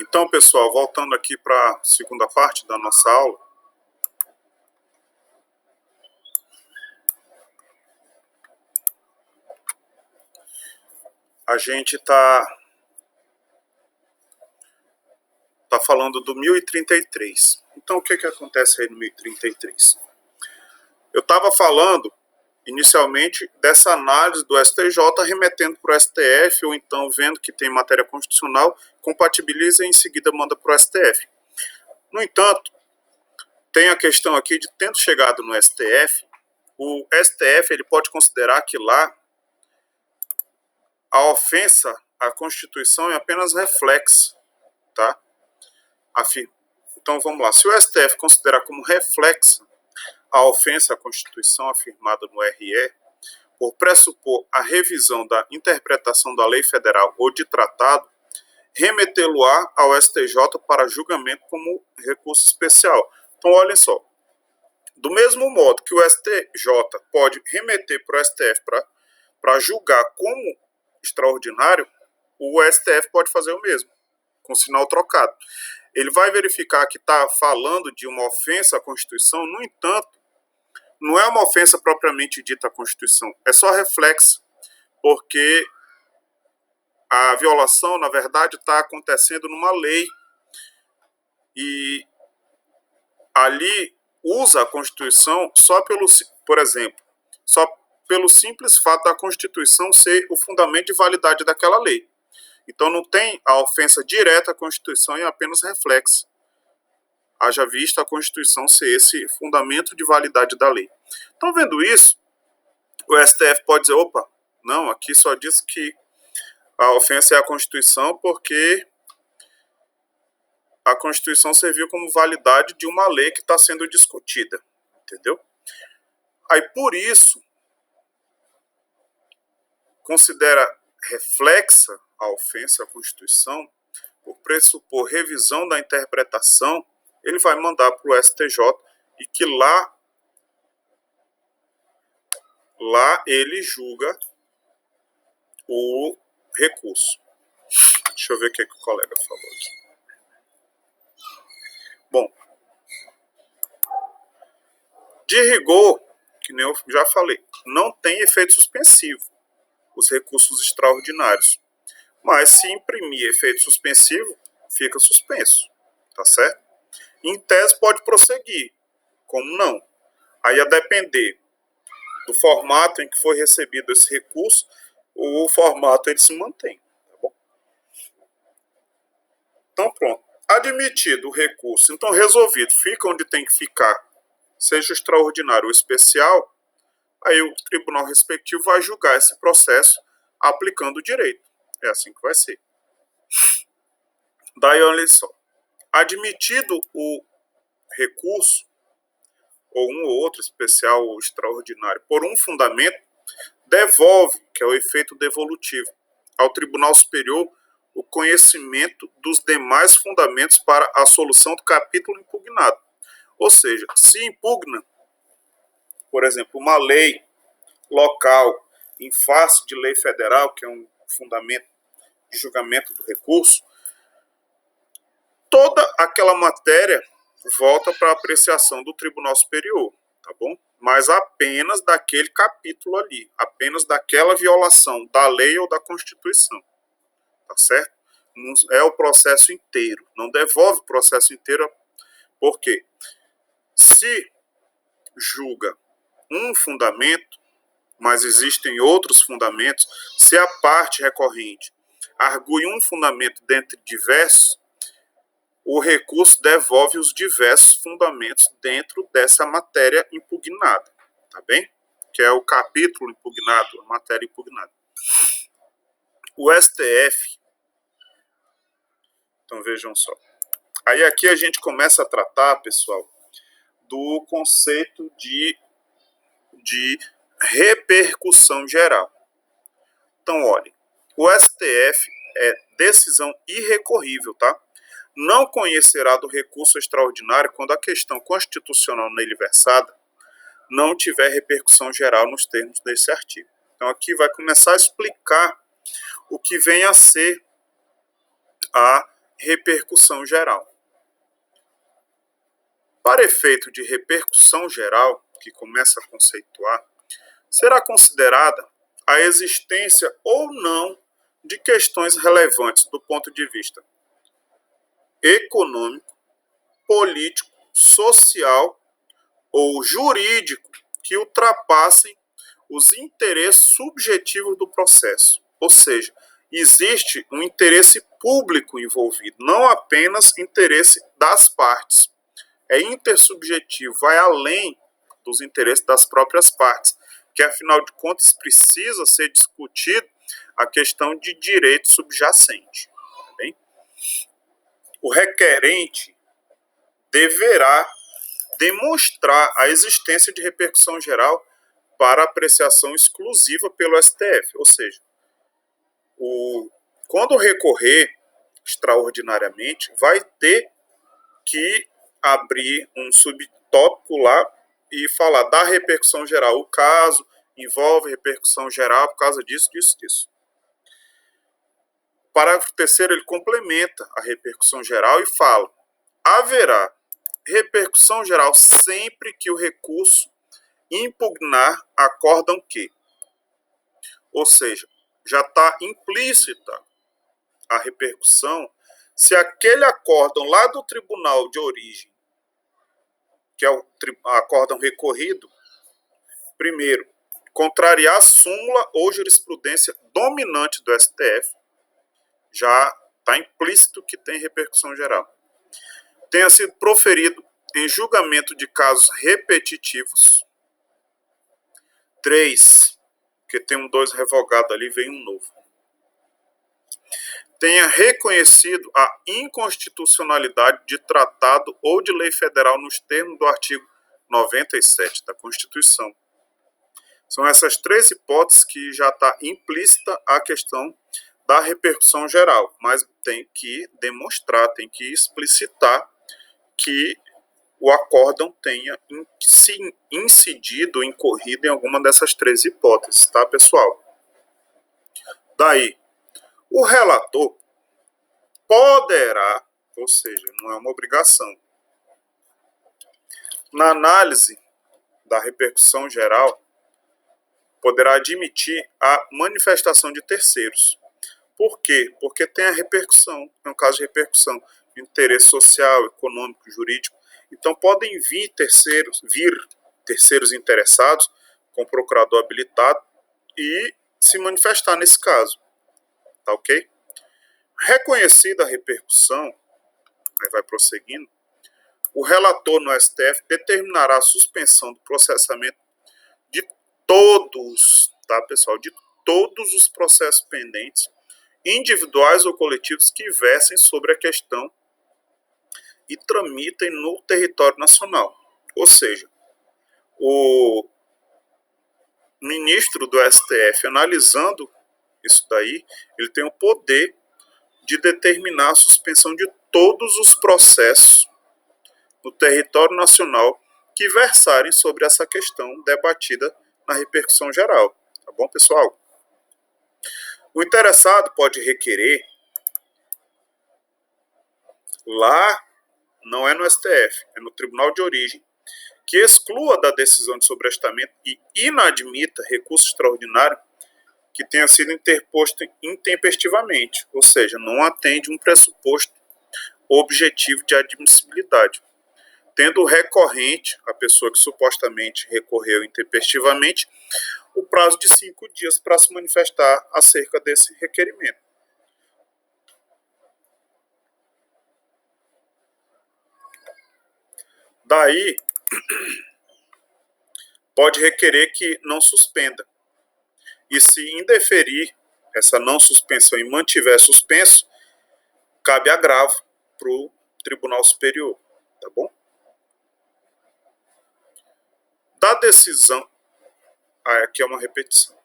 Então, pessoal, voltando aqui para a segunda parte da nossa aula, a gente está falando do 1033. Então, o que acontece aí no 1033? Eu estava falando, inicialmente, dessa análise do STJ remetendo para o STF, ou então vendo que tem matéria constitucional, compatibiliza e em seguida manda para o STF. No entanto, tem a questão aqui de, tendo chegado no STF, o STF ele pode considerar que lá a ofensa à Constituição é apenas reflexo, tá? Então vamos lá, se o STF considerar como reflexa a ofensa à Constituição afirmada no RE, por pressupor a revisão da interpretação da lei federal ou de tratado, remetê-lo-á ao STJ para julgamento como recurso especial. Então olhem só, do mesmo modo que o STJ pode remeter para o STF para julgar como extraordinário, o STF pode fazer o mesmo, com sinal trocado. Ele vai verificar que está falando de uma ofensa à Constituição, no entanto, não é uma ofensa propriamente dita à Constituição, é só reflexo, porque a violação, na verdade, está acontecendo numa lei e ali usa a Constituição só pelo, por exemplo, só pelo simples fato da Constituição ser o fundamento de validade daquela lei. Então não tem a ofensa direta à Constituição, é apenas reflexo. Haja vista a Constituição ser esse fundamento de validade da lei. Então, vendo isso, o STF pode dizer, opa, não, aqui só diz que a ofensa é a Constituição porque a Constituição serviu como validade de uma lei que está sendo discutida, entendeu? Aí, por isso, considera reflexa a ofensa à Constituição, por pressupor revisão da interpretação, ele vai mandar para o STJ e que lá ele julga o recurso. Deixa eu ver o que o colega falou aqui. Bom, de rigor, que nem eu já falei, não tem efeito suspensivo os recursos extraordinários. Mas se imprimir efeito suspensivo, fica suspenso, tá certo? Em tese pode prosseguir, como não. Aí a depender do formato em que foi recebido esse recurso, o formato ele se mantém, tá bom? Então pronto. Admitido o recurso, então resolvido, fica onde tem que ficar, seja extraordinário ou especial, aí o tribunal respectivo vai julgar esse processo aplicando o direito. É assim que vai ser. Daí olha só. Admitido o recurso, ou um ou outro especial ou extraordinário, por um fundamento, devolve, que é o efeito devolutivo, ao Tribunal Superior o conhecimento dos demais fundamentos para a solução do capítulo impugnado. Ou seja, se impugna, por exemplo, uma lei local em face de lei federal, que é um fundamento de julgamento do recurso, toda aquela matéria volta para a apreciação do Tribunal Superior, tá bom? Mas apenas daquele capítulo ali, apenas daquela violação da lei ou da Constituição, tá certo? Não é o processo inteiro, não devolve o processo inteiro, porque se julga um fundamento, mas existem outros fundamentos, se a parte recorrente argue um fundamento dentre diversos, o recurso devolve os diversos fundamentos dentro dessa matéria impugnada, tá bem? Que é o capítulo impugnado, a matéria impugnada. O STF, então vejam só. Aí aqui a gente começa a tratar, pessoal, do conceito de repercussão geral. Então, olhem, o STF é decisão irrecorrível, tá? Não conhecerá do recurso extraordinário quando a questão constitucional nele versada não tiver repercussão geral nos termos desse artigo. Então aqui vai começar a explicar o que vem a ser a repercussão geral. Para efeito de repercussão geral, que começa a conceituar, será considerada a existência ou não de questões relevantes do ponto de vista econômico, político, social ou jurídico que ultrapassem os interesses subjetivos do processo. Ou seja, existe um interesse público envolvido, não apenas interesse das partes. É intersubjetivo, vai além dos interesses das próprias partes, que afinal de contas precisa ser discutido a questão de direito subjacente. Bem? O requerente deverá demonstrar a existência de repercussão geral para apreciação exclusiva pelo STF, ou seja, quando recorrer extraordinariamente, vai ter que abrir um subtópico lá e falar da repercussão geral. O caso envolve repercussão geral por causa disso, disso, disso. O parágrafo 3º, ele complementa a repercussão geral e fala: haverá repercussão geral sempre que o recurso impugnar acórdão que. Ou seja, já está implícita a repercussão se aquele acórdão lá do tribunal de origem, que é o acórdão recorrido, primeiro, contrariar a súmula ou jurisprudência dominante do STF, já está implícito que tem repercussão geral. Tenha sido proferido em julgamento de casos repetitivos. 3, porque tem um 2 revogado ali, vem um novo. Tenha reconhecido a inconstitucionalidade de tratado ou de lei federal nos termos do artigo 97 da Constituição. São essas 3 hipóteses que já está implícita a questão da repercussão geral, mas tem que demonstrar, tem que explicitar que o acórdão tenha incidido, incorrido em alguma dessas 3 hipóteses, tá, pessoal? Daí, o relator poderá, ou seja, não é uma obrigação, na análise da repercussão geral, poderá admitir a manifestação de terceiros. Por quê? Porque tem a repercussão, é um caso de repercussão de interesse social, econômico, jurídico. Então podem vir terceiros interessados com procurador habilitado e se manifestar nesse caso. Tá ok? Reconhecida a repercussão, aí vai prosseguindo, o relator no STF determinará a suspensão do processamento de todos, tá, pessoal? De todos os processos pendentes, individuais ou coletivos que versem sobre a questão e tramitem no território nacional. Ou seja, o ministro do STF, analisando isso daí, ele tem o poder de determinar a suspensão de todos os processos no território nacional que versarem sobre essa questão debatida na repercussão geral. Tá bom, pessoal? O interessado pode requerer, lá não é no STF, é no tribunal de origem, que exclua da decisão de sobrestamento e inadmita recurso extraordinário que tenha sido interposto intempestivamente, ou seja, não atende um pressuposto objetivo de admissibilidade, tendo o recorrente, a pessoa que supostamente recorreu intempestivamente, o prazo de 5 dias para se manifestar acerca desse requerimento. Daí, pode requerer que não suspenda. E se indeferir essa não suspensão e mantiver suspenso, cabe agravo para o Tribunal Superior. Tá bom? Da decisão, aqui é uma repetição.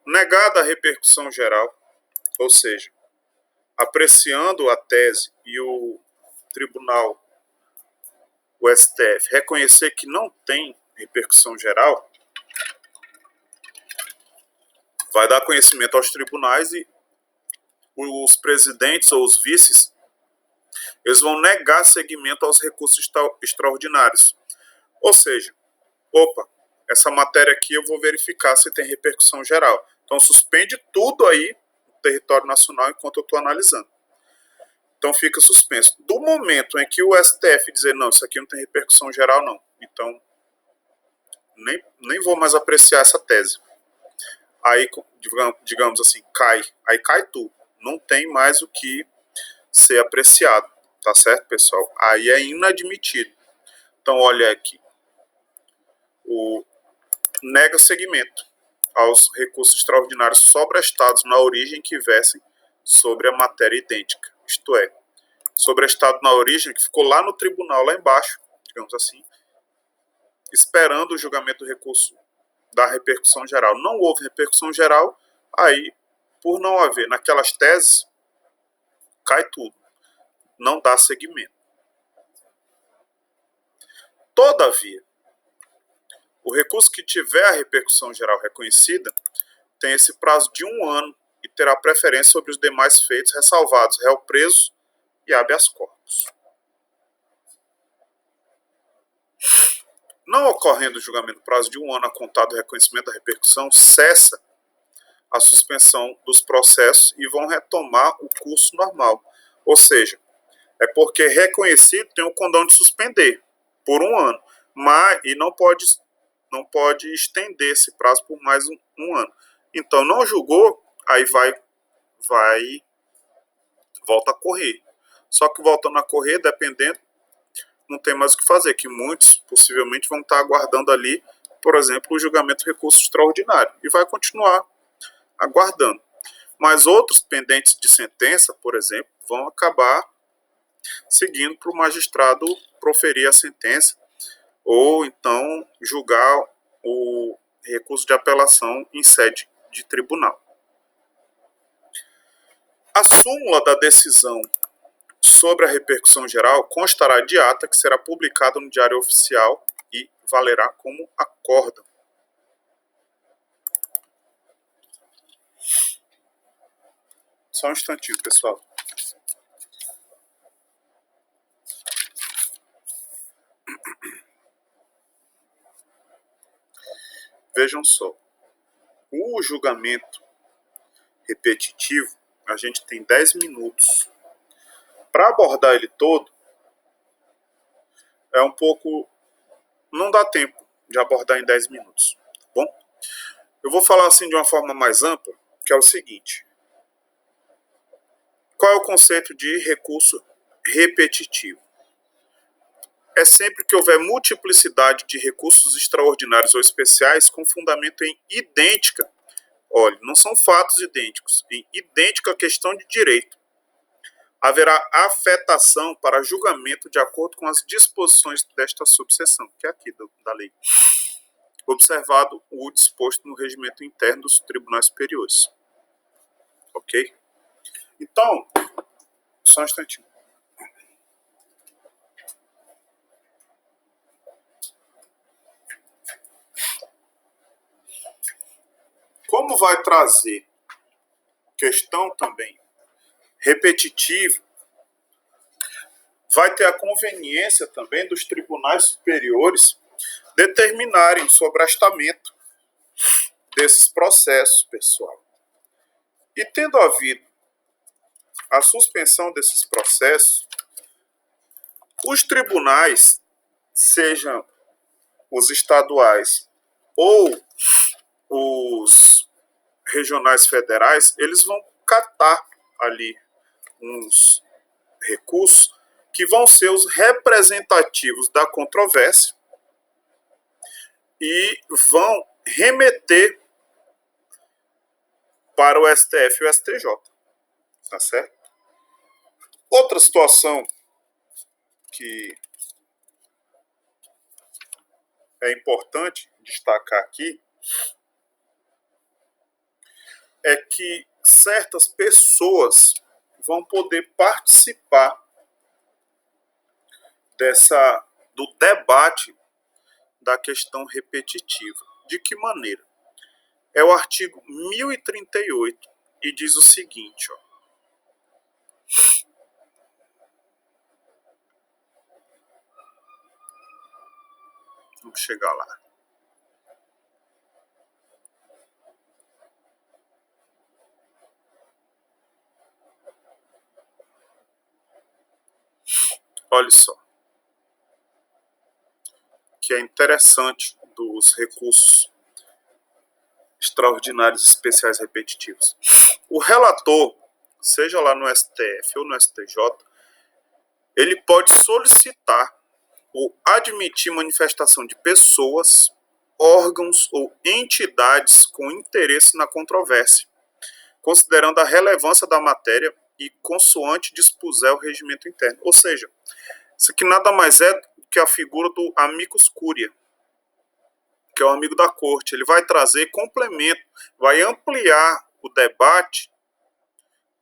Negada a repercussão geral, ou seja, apreciando a tese e o tribunal, o STF, reconhecer que não tem repercussão geral, vai dar conhecimento aos tribunais e os presidentes ou os vices, eles vão negar seguimento aos recursos extraordinários. Ou seja, opa, essa matéria aqui eu vou verificar se tem repercussão geral. Então suspende tudo aí no território nacional enquanto eu estou analisando. Então fica suspenso. Do momento em que o STF dizer, não, isso aqui não tem repercussão geral, não. Então, nem vou mais apreciar essa tese. Aí, digamos assim, cai. Aí cai tudo. Não tem mais o que ser apreciado. Tá certo, pessoal? Aí é inadmitido. Então, olha aqui. Nega seguimento aos recursos extraordinários sobrestados na origem que versem sobre a matéria idêntica. Isto é, sobrestado na origem que ficou lá no tribunal, lá embaixo, digamos assim, esperando o julgamento do recurso da repercussão geral. Não houve repercussão geral, aí, por não haver naquelas teses, cai tudo. Não dá seguimento. Todavia, o recurso que tiver a repercussão geral reconhecida tem esse prazo de 1 ano e terá preferência sobre os demais feitos ressalvados, réu preso e habeas corpus. Não ocorrendo o julgamento no prazo de 1 ano a contar do reconhecimento da repercussão, cessa a suspensão dos processos e vão retomar o curso normal. Ou seja, é porque reconhecido tem o condão de suspender por 1 ano, mas e não pode estender esse prazo por mais um ano. Então não julgou, aí volta a correr. Só que voltando a correr, dependendo, não tem mais o que fazer, que muitos possivelmente vão estar aguardando ali, por exemplo, o julgamento do recurso extraordinário e vai continuar aguardando. Mas outros pendentes de sentença, por exemplo, vão acabar seguindo para o magistrado proferir a sentença ou então julgar o recurso de apelação em sede de tribunal. A súmula da decisão sobre a repercussão geral constará de ata que será publicada no Diário Oficial e valerá como acórdão. Só um instantinho, pessoal. Vejam só. O julgamento repetitivo, a gente tem 10 minutos. Para abordar ele todo, é um pouco... não dá tempo de abordar em 10 minutos. Tá bom? Eu vou falar assim de uma forma mais ampla, que é o seguinte. Qual é o conceito de recurso repetitivo? É sempre que houver multiplicidade de recursos extraordinários ou especiais com fundamento em idêntica, olha, não são fatos idênticos, em idêntica questão de direito, haverá afetação para julgamento de acordo com as disposições desta subseção, que é aqui da lei, observado o disposto no regimento interno dos tribunais superiores. Ok? Então, só um instantinho. Como vai trazer questão também repetitiva, vai ter a conveniência também dos tribunais superiores determinarem o sobrestamento desses processos, pessoal. E tendo havido a suspensão desses processos, os tribunais, sejam os estaduais ou os regionais federais, eles vão catar ali uns recursos que vão ser os representativos da controvérsia e vão remeter para o STF e o STJ. Tá certo? Outra situação que é importante destacar aqui é que certas pessoas vão poder participar do debate da questão repetitiva. De que maneira? É o artigo 1038 e diz o seguinte, ó, Vamos chegar lá. Olha só, que é interessante dos recursos extraordinários especiais repetitivos. O relator, seja lá no STF ou no STJ, ele pode solicitar ou admitir manifestação de pessoas, órgãos ou entidades com interesse na controvérsia, considerando a relevância da matéria e consoante dispuser o regimento interno. Ou seja, isso aqui nada mais é do que a figura do amicus curia, que é o amigo da corte. Ele vai trazer complemento, vai ampliar o debate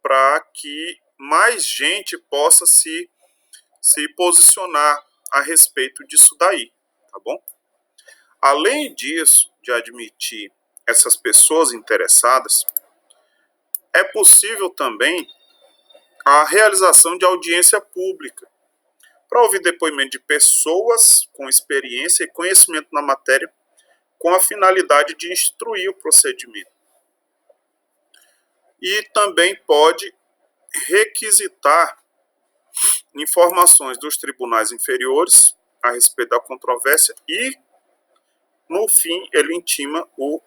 para que mais gente possa se posicionar a respeito disso daí, tá bom? Além disso, de admitir essas pessoas interessadas, é possível também a realização de audiência pública para ouvir depoimento de pessoas com experiência e conhecimento na matéria, com a finalidade de instruir o procedimento. E também pode requisitar informações dos tribunais inferiores a respeito da controvérsia e, no fim, ele intima o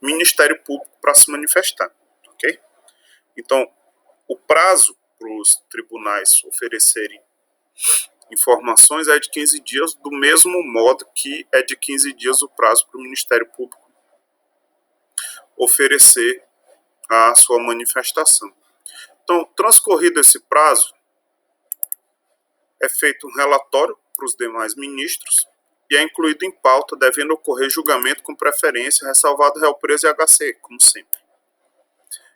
Ministério Público para se manifestar, ok? Então, o prazo para os tribunais oferecerem informações é de 15 dias, do mesmo modo que é de 15 dias o prazo para o Ministério Público oferecer a sua manifestação. Então, transcorrido esse prazo, é feito um relatório para os demais ministros e é incluído em pauta, devendo ocorrer julgamento com preferência, ressalvado réu preso e HC, como sempre.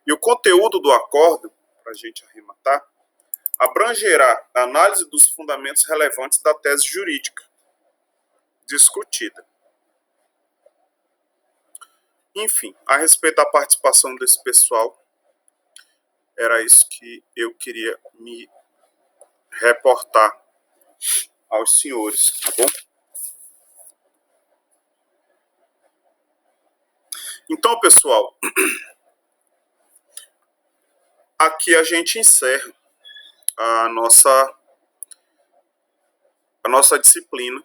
E o conteúdo do acordo, para a gente arrematar, abrangerá a análise dos fundamentos relevantes da tese jurídica discutida. Enfim, a respeito da participação desse pessoal, era isso que eu queria me reportar aos senhores, tá bom? Então, pessoal, aqui a gente encerra a nossa disciplina.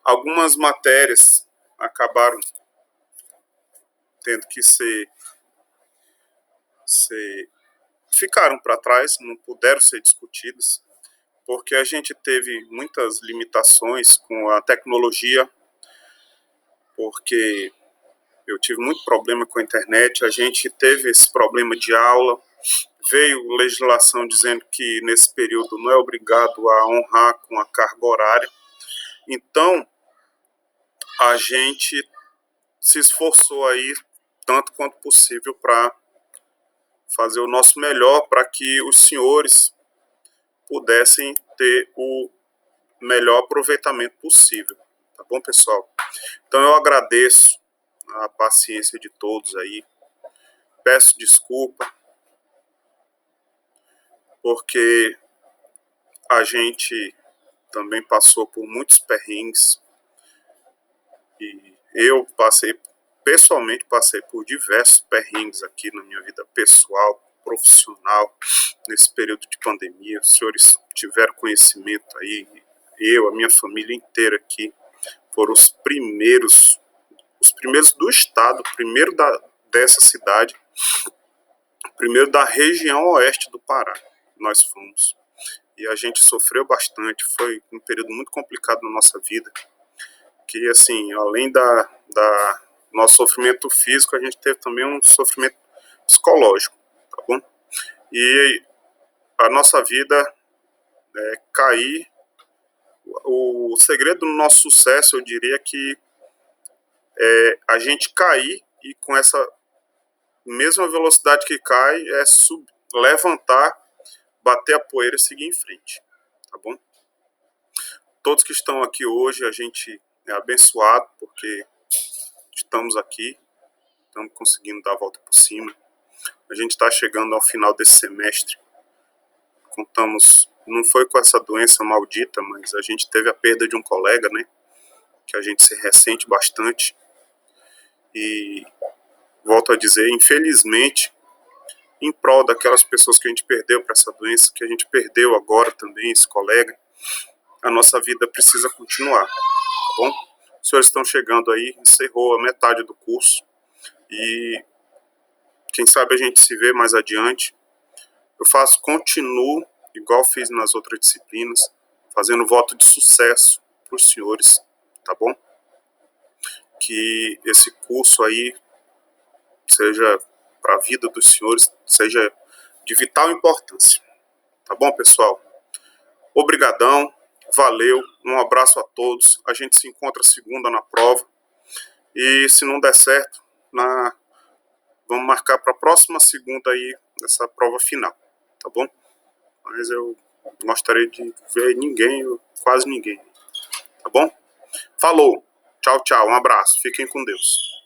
Algumas matérias acabaram tendo que ficaram para trás, não puderam ser discutidas, porque a gente teve muitas limitações com a tecnologia, porque eu tive muito problema com a internet, a gente teve esse problema de aula, veio legislação dizendo que nesse período não é obrigado a honrar com a carga horária, então a gente se esforçou aí tanto quanto possível para fazer o nosso melhor para que os senhores pudessem ter o melhor aproveitamento possível, tá bom, pessoal? Então eu agradeço a paciência de todos aí, peço desculpa, porque a gente também passou por muitos perrengues e eu pessoalmente passei por diversos perrengues aqui na minha vida pessoal, profissional, nesse período de pandemia. Os senhores tiveram conhecimento aí, eu, a minha família inteira aqui, foram os primeiros do estado, primeiro dessa cidade, primeiro da região oeste do Pará. Nós fomos. E a gente sofreu bastante, foi um período muito complicado na nossa vida, que assim, além da nosso sofrimento físico, a gente teve também um sofrimento psicológico, tá bom? E a nossa vida é cair. O segredo do nosso sucesso, eu diria que é a gente cair e com essa mesma velocidade que cai, é levantar, bater a poeira e seguir em frente, tá bom? Todos que estão aqui hoje, a gente é abençoado porque estamos aqui, estamos conseguindo dar a volta por cima. A gente está chegando ao final desse semestre. Contamos, não foi com essa doença maldita, mas a gente teve a perda de um colega, né? Que a gente se ressente bastante. E volto a dizer, infelizmente, em prol daquelas pessoas que a gente perdeu para essa doença, que a gente perdeu agora também, esse colega, a nossa vida precisa continuar, tá bom? Os senhores estão chegando aí, encerrou a metade do curso e quem sabe a gente se vê mais adiante. Eu continuo, igual fiz nas outras disciplinas, fazendo voto de sucesso para os senhores, tá bom? Que esse curso aí seja para a vida dos senhores, seja de vital importância. Tá bom, pessoal? Obrigadão, valeu, um abraço a todos. A gente se encontra segunda na prova. E se não der certo, vamos marcar para a próxima segunda aí, essa prova final, tá bom? Mas eu gostaria de ver quase ninguém, tá bom? Falou, tchau, tchau, um abraço, fiquem com Deus.